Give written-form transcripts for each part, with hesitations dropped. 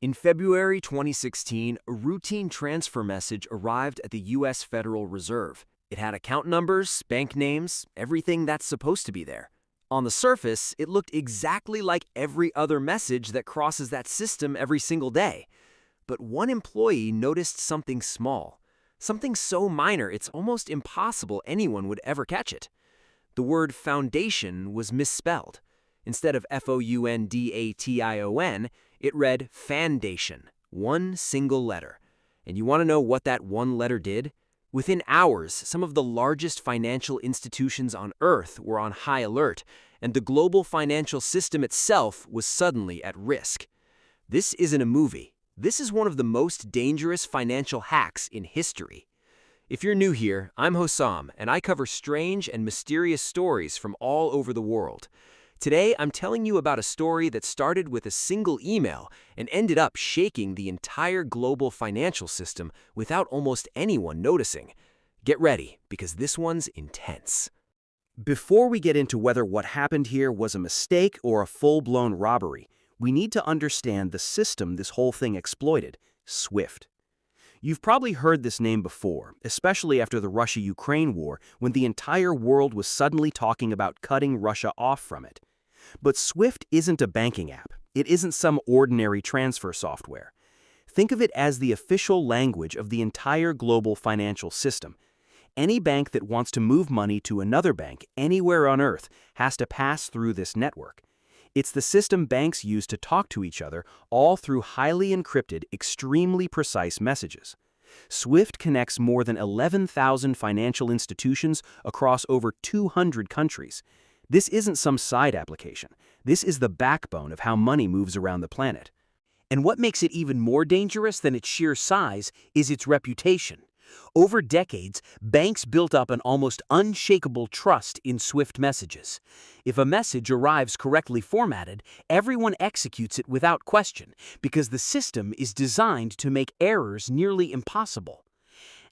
In February 2016, a routine transfer message arrived at the U.S. Federal Reserve. It had account numbers, bank names, everything that's supposed to be there. On the surface, it looked exactly like every other message that crosses that system every single day. But one employee noticed something small, something so minor it's almost impossible anyone would ever catch it. The word Foundation was misspelled. Instead of Foundation, it read Fandation, one single letter. And you want to know what that one letter did? Within hours, some of the largest financial institutions on Earth were on high alert, and the global financial system itself was suddenly at risk. This isn't a movie. This is one of the most dangerous financial hacks in history. If you're new here, I'm Hossam, and I cover strange and mysterious stories from all over the world. Today, I'm telling you about a story that started with a single email and ended up shaking the entire global financial system without almost anyone noticing. Get ready, because this one's intense. Before we get into whether what happened here was a mistake or a full-blown robbery, we need to understand the system this whole thing exploited, SWIFT. You've probably heard this name before, especially after the Russia-Ukraine war, when the entire world was suddenly talking about cutting Russia off from it. But SWIFT isn't a banking app. It isn't some ordinary transfer software. Think of it as the official language of the entire global financial system. Any bank that wants to move money to another bank anywhere on Earth has to pass through this network. It's the system banks use to talk to each other, all through highly encrypted, extremely precise messages. SWIFT connects more than 11,000 financial institutions across over 200 countries. This isn't some side application. This is the backbone of how money moves around the planet. And what makes it even more dangerous than its sheer size is its reputation. Over decades, banks built up an almost unshakable trust in SWIFT messages. If a message arrives correctly formatted, everyone executes it without question because the system is designed to make errors nearly impossible.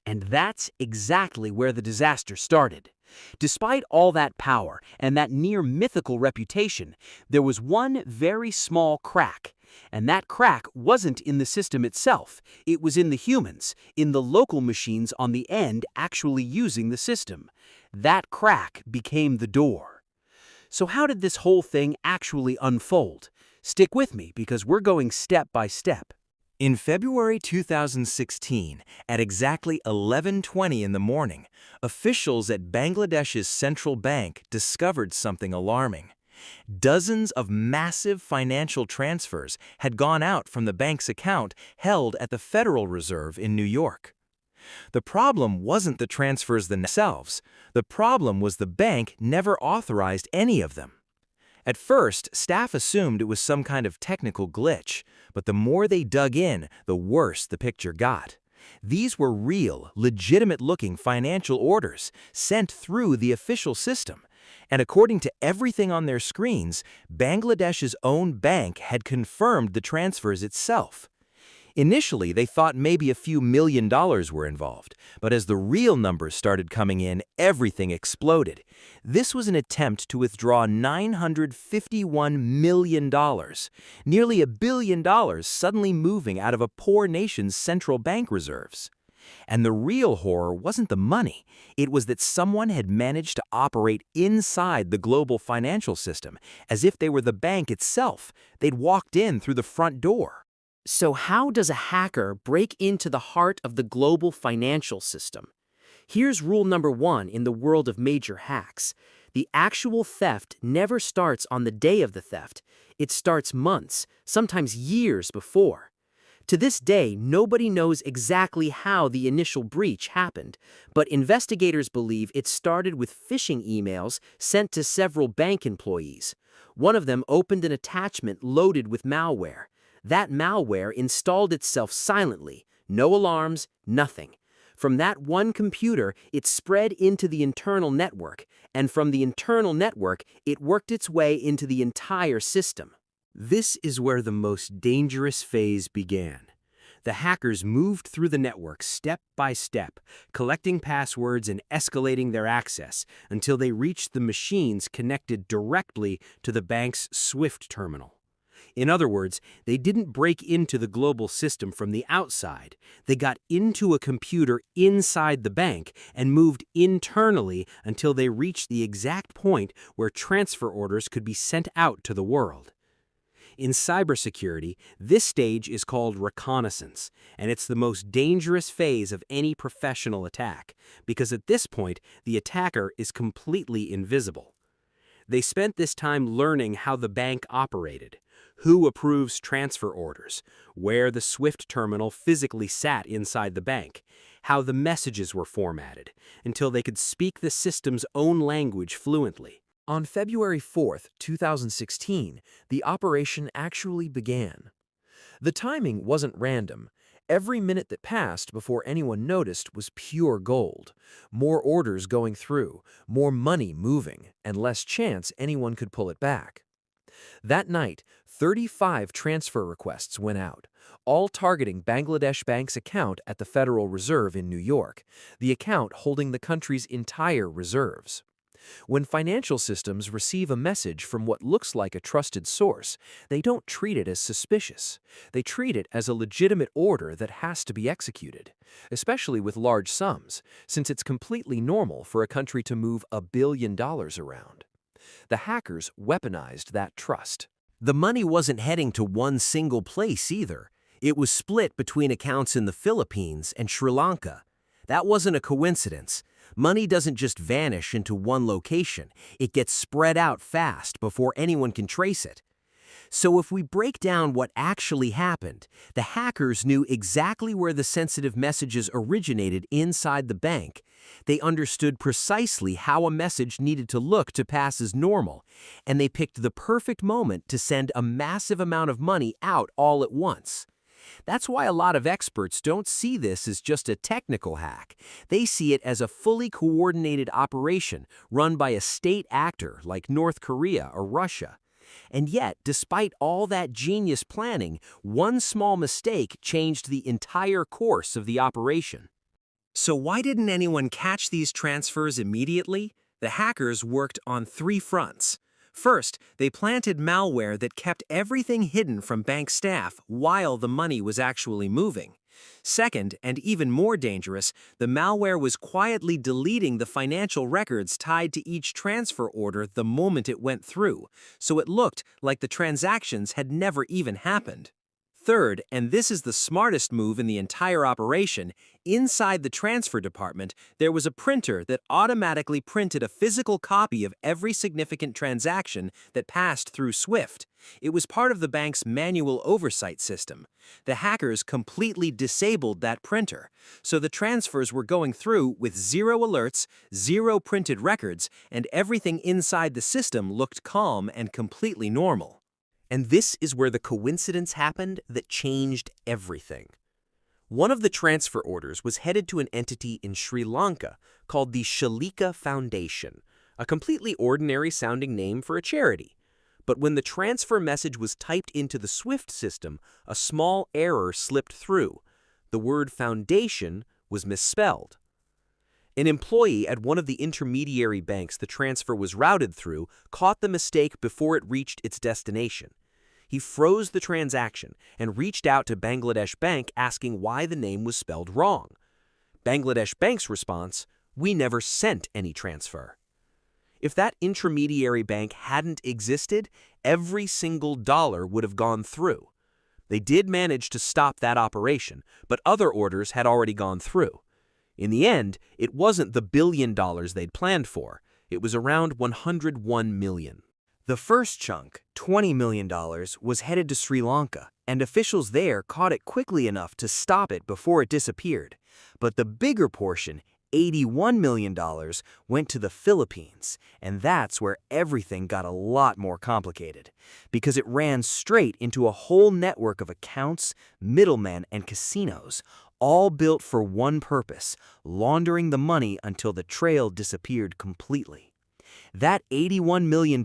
And that's exactly where the disaster started. Despite all that power and that near-mythical reputation, there was one very small crack. And that crack wasn't in the system itself. It was in the humans, in the local machines on the end actually using the system. That crack became the door. So how did this whole thing actually unfold? Stick with me because we're going step by step. In February 2016, at exactly 11:20 in the morning, officials at Bangladesh's central bank discovered something alarming. Dozens of massive financial transfers had gone out from the bank's account held at the Federal Reserve in New York. The problem wasn't the transfers themselves. The problem was the bank never authorized any of them. At first, staff assumed it was some kind of technical glitch, but the more they dug in, the worse the picture got. These were real, legitimate-looking financial orders sent through the official system. And according to everything on their screens, Bangladesh's own bank had confirmed the transfers itself. Initially, they thought maybe a few $1 million were involved, but as the real numbers started coming in, everything exploded. This was an attempt to withdraw $951 million, nearly $1 billion suddenly moving out of a poor nation's central bank reserves. And the real horror wasn't the money. It was that someone had managed to operate inside the global financial system, as if they were the bank itself. They'd walked in through the front door. So how does a hacker break into the heart of the global financial system? Here's rule number 1 in the world of major hacks. The actual theft never starts on the day of the theft. It starts months, sometimes years before. To this day, nobody knows exactly how the initial breach happened, but investigators believe it started with phishing emails sent to several bank employees. One of them opened an attachment loaded with malware. That malware installed itself silently, no alarms, nothing. From that one computer, it spread into the internal network, and from the internal network, it worked its way into the entire system. This is where the most dangerous phase began. The hackers moved through the network step by step, collecting passwords and escalating their access until they reached the machines connected directly to the bank's SWIFT terminal. In other words, they didn't break into the global system from the outside. They got into a computer inside the bank and moved internally until they reached the exact point where transfer orders could be sent out to the world. In cybersecurity, this stage is called reconnaissance, and it's the most dangerous phase of any professional attack, because at this point, the attacker is completely invisible. They spent this time learning how the bank operated, who approves transfer orders, where the SWIFT terminal physically sat inside the bank, how the messages were formatted, until they could speak the system's own language fluently. On February 4, 2016, the operation actually began. The timing wasn't random. Every minute that passed before anyone noticed was pure gold. More orders going through, more money moving, and less chance anyone could pull it back. That night, 35 transfer requests went out, all targeting Bangladesh Bank's account at the Federal Reserve in New York, the account holding the country's entire reserves. When financial systems receive a message from what looks like a trusted source, they don't treat it as suspicious. They treat it as a legitimate order that has to be executed, especially with large sums, since it's completely normal for a country to move $1 billion around. The hackers weaponized that trust. The money wasn't heading to one single place either. It was split between accounts in the Philippines and Sri Lanka. That wasn't a coincidence. Money doesn't just vanish into one location. It gets spread out fast before anyone can trace it. So if we break down what actually happened, the hackers knew exactly where the sensitive messages originated inside the bank. They understood precisely how a message needed to look to pass as normal, and they picked the perfect moment to send a massive amount of money out all at once. That's why a lot of experts don't see this as just a technical hack. They see it as a fully coordinated operation run by a state actor like North Korea or Russia. And yet, despite all that genius planning, one small mistake changed the entire course of the operation. So why didn't anyone catch these transfers immediately? The hackers worked on 3 fronts. First, they planted malware that kept everything hidden from bank staff while the money was actually moving. Second, and even more dangerous, the malware was quietly deleting the financial records tied to each transfer order the moment it went through, so it looked like the transactions had never even happened. Third, and this is the smartest move in the entire operation, inside the transfer department, there was a printer that automatically printed a physical copy of every significant transaction that passed through SWIFT. It was part of the bank's manual oversight system. The hackers completely disabled that printer, so the transfers were going through with 0 alerts, 0 printed records, and everything inside the system looked calm and completely normal. And this is where the coincidence happened that changed everything. One of the transfer orders was headed to an entity in Sri Lanka called the Shalika Fandation, a completely ordinary-sounding name for a charity. But when the transfer message was typed into the SWIFT system, a small error slipped through. The word foundation was misspelled. An employee at one of the intermediary banks the transfer was routed through caught the mistake before it reached its destination. He froze the transaction and reached out to Bangladesh Bank asking why the name was spelled wrong. Bangladesh Bank's response, "We never sent any transfer." If that intermediary bank hadn't existed, every single dollar would have gone through. They did manage to stop that operation, but other orders had already gone through. In the end, it wasn't the $1 billion they'd planned for. It was around $101 million. The first chunk, $20 million, was headed to Sri Lanka, and officials there caught it quickly enough to stop it before it disappeared. But the bigger portion, $81 million, went to the Philippines, and that's where everything got a lot more complicated, because it ran straight into a whole network of accounts, middlemen, and casinos, all built for one purpose, laundering the money until the trail disappeared completely. That $81 million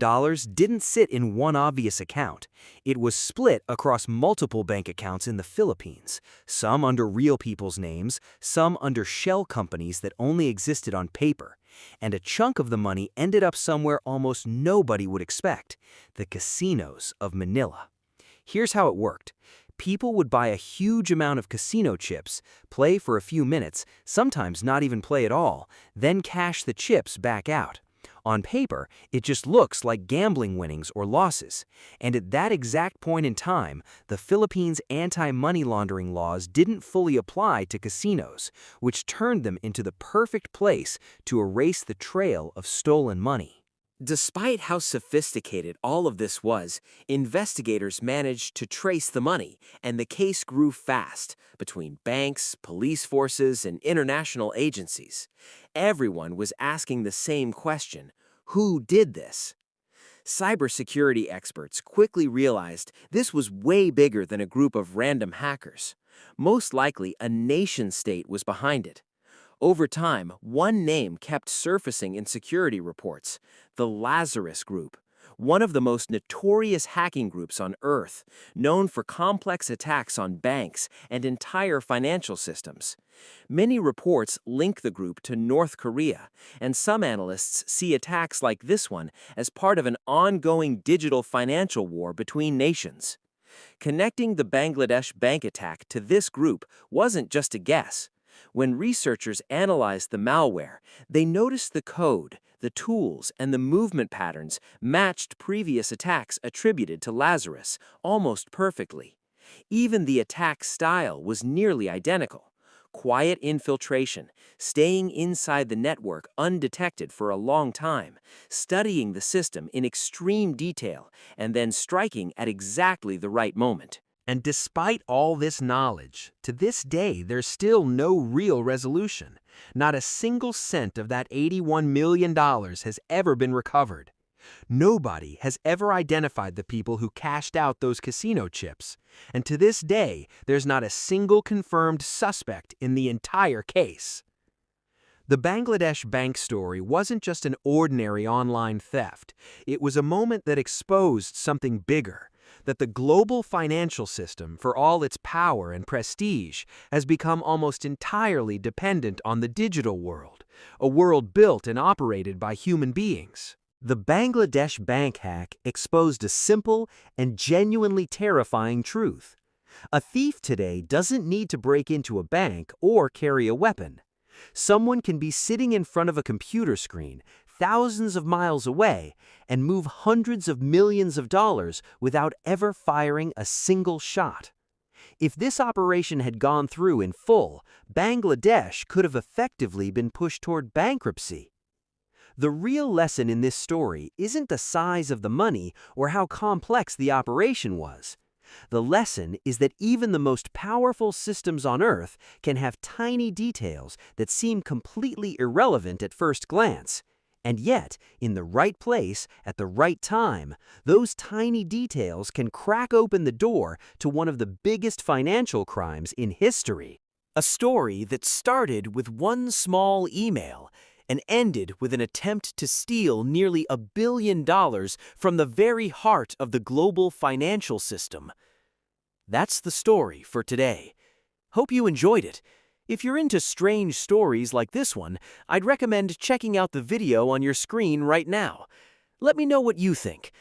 didn't sit in one obvious account. It was split across multiple bank accounts in the Philippines, some under real people's names, some under shell companies that only existed on paper. And a chunk of the money ended up somewhere almost nobody would expect, the casinos of Manila. Here's how it worked. People would buy a huge amount of casino chips, play for a few minutes, sometimes not even play at all, then cash the chips back out. On paper, it just looks like gambling winnings or losses. And at that exact point in time, the Philippines' anti-money laundering laws didn't fully apply to casinos, which turned them into the perfect place to erase the trail of stolen money. Despite how sophisticated all of this was, investigators managed to trace the money, and the case grew fast between banks, police forces, and international agencies. Everyone was asking the same question: who did this? Cybersecurity experts quickly realized this was way bigger than a group of random hackers. Most likely, a nation-state was behind it. Over time, one name kept surfacing in security reports: the Lazarus Group, one of the most notorious hacking groups on Earth, known for complex attacks on banks and entire financial systems. Many reports link the group to North Korea, and some analysts see attacks like this one as part of an ongoing digital financial war between nations. Connecting the Bangladesh bank attack to this group wasn't just a guess. When researchers analyzed the malware, they noticed the code, the tools, and the movement patterns matched previous attacks attributed to Lazarus almost perfectly. Even the attack style was nearly identical: quiet infiltration, staying inside the network undetected for a long time, studying the system in extreme detail, and then striking at exactly the right moment. And despite all this knowledge, to this day there's still no real resolution. Not a single cent of that $81 million has ever been recovered. Nobody has ever identified the people who cashed out those casino chips. And to this day, there's not a single confirmed suspect in the entire case. The Bangladesh bank story wasn't just an ordinary online theft. It was a moment that exposed something bigger: that the global financial system, for all its power and prestige, has become almost entirely dependent on the digital world, a world built and operated by human beings. The Bangladesh bank hack exposed a simple and genuinely terrifying truth. A thief today doesn't need to break into a bank or carry a weapon. Someone can be sitting in front of a computer screen, thousands of miles away, and move hundreds of millions of dollars without ever firing a single shot. If this operation had gone through in full, Bangladesh could have effectively been pushed toward bankruptcy. The real lesson in this story isn't the size of the money or how complex the operation was. The lesson is that even the most powerful systems on Earth can have tiny details that seem completely irrelevant at first glance. And yet, in the right place, at the right time, those tiny details can crack open the door to one of the biggest financial crimes in history. A story that started with one small email and ended with an attempt to steal nearly $1 billion from the very heart of the global financial system. That's the story for today. Hope you enjoyed it. If you're into strange stories like this one, I'd recommend checking out the video on your screen right now. Let me know what you think.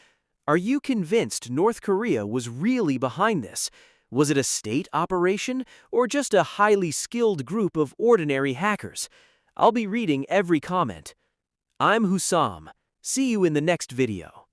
Are you convinced North Korea was really behind this? Was it a state operation or just a highly skilled group of ordinary hackers? I'll be reading every comment. I'm Hussam. See you in the next video.